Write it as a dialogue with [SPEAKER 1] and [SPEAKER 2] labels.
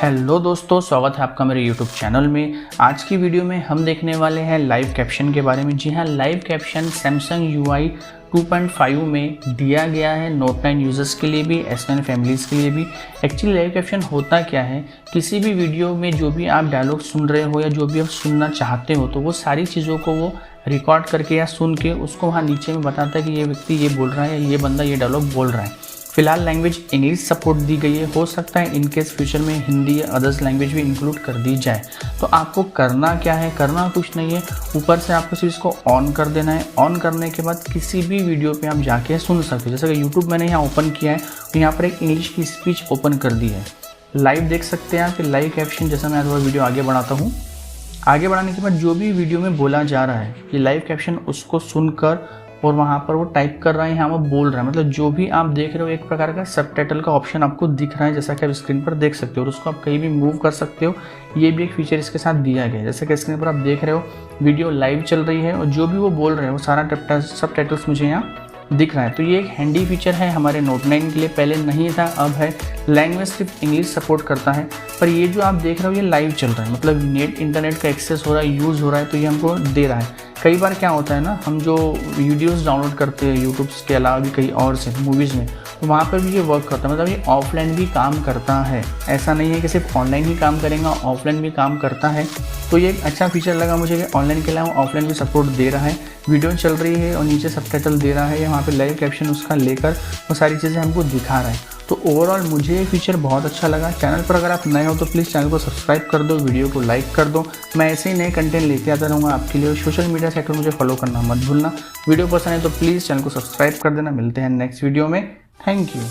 [SPEAKER 1] Hello दोस्तों, स्वागत है आपका मेरे YouTube चैनल में। आज की वीडियो में हम देखने वाले हैं लाइव कैप्शन के बारे में। जी हाँ, लाइव कैप्शन सैमसंग UI 2.5 में दिया गया है नोट 9 यूज़र्स के लिए भी, S9 फैमिलीज़ के लिए भी। एक्चुअली लाइव कैप्शन होता क्या है, किसी भी वीडियो में जो भी आप डायलॉग सुन रहे हो या जो भी आप सुनना चाहते हो, तो वो सारी चीज़ों को वो रिकॉर्ड करके या सुन के उसको वहाँ नीचे में बताता है कि ये व्यक्ति ये बोल रहा है या ये बंदा ये डायलॉग बोल रहा है। फिलहाल लैंग्वेज इंग्लिश सपोर्ट दी गई है, हो सकता है इनकेस फ्यूचर में हिंदी या अदर्स लैंग्वेज भी इंक्लूड कर दी जाए। तो आपको करना क्या है, करना कुछ नहीं है, ऊपर से आपको सिर्फ इसको ऑन कर देना है। ऑन करने के बाद किसी भी वीडियो पे आप जाके सुन सकते हो। जैसे कि यूट्यूब मैंने यहाँ ओपन किया है, तो यहाँ पर एक इंग्लिश की स्पीच ओपन कर दी है। लाइव देख सकते हैं आप लाइव कैप्शन। जैसा मैं थोड़ा वीडियो आगे बढ़ाता हूँ, आगे बढ़ाने के बाद जो भी वीडियो में बोला जा रहा है, ये लाइव कैप्शन उसको सुनकर और वहाँ पर वो टाइप कर रहा है, यहाँ वो बोल रहा है। मतलब जो भी आप देख रहे हो एक प्रकार का सबटाइटल का ऑप्शन आपको दिख रहा है, जैसा कि आप स्क्रीन पर देख सकते हो, और उसको आप कहीं भी मूव कर सकते हो। ये भी एक फीचर इसके साथ दिया गया है। जैसे कि स्क्रीन पर आप देख रहे हो वीडियो लाइव चल रही है और जो भी वो बोल रहे हैं वो सारा सबटाइटल्स मुझे यहाँ दिख रहा है। तो ये एक हैंडी फीचर है हमारे नोट 9 के लिए, पहले नहीं था, अब है। लैंग्वेज सिर्फ इंग्लिश सपोर्ट करता है, पर ये जो आप देख रहे हो ये लाइव चल रहा है, मतलब नेट इंटरनेट का एक्सेस हो रहा है, यूज़ हो रहा है, तो ये हमको दे रहा है। कई बार क्या होता है ना, हम जो वीडियोस डाउनलोड करते हैं यूट्यूब के अलावा भी कई और से मूवीज़ में, तो वहाँ पर भी ये वर्क करता है। मतलब ये ऑफलाइन भी काम करता है, ऐसा नहीं है कि सिर्फ ऑनलाइन ही काम करेगा, ऑफलाइन भी काम करता है। तो ये एक अच्छा फीचर लगा मुझे कि ऑनलाइन के अलावा ऑफलाइन भी सपोर्ट दे रहा है। वीडियो चल रही है और नीचे सबटाइटल दे रहा है, वहाँ पे लाइव कैप्शन उसका लेकर वो सारी चीज़ें हमको दिखा रहा है। तो ओवरऑल मुझे ये फीचर बहुत अच्छा लगा। चैनल पर अगर आप नए हो तो प्लीज़ चैनल को सब्सक्राइब कर दो, वीडियो को लाइक कर दो। मैं ऐसे ही नए कंटेंट लेके आता रहूँगा आपके लिए। सोशल मीडिया साइट पर मुझे फॉलो करना मत भूलना। वीडियो पसंद है तो प्लीज़ चैनल को सब्सक्राइब कर देना। मिलते हैं नेक्स्ट वीडियो में। Thank you.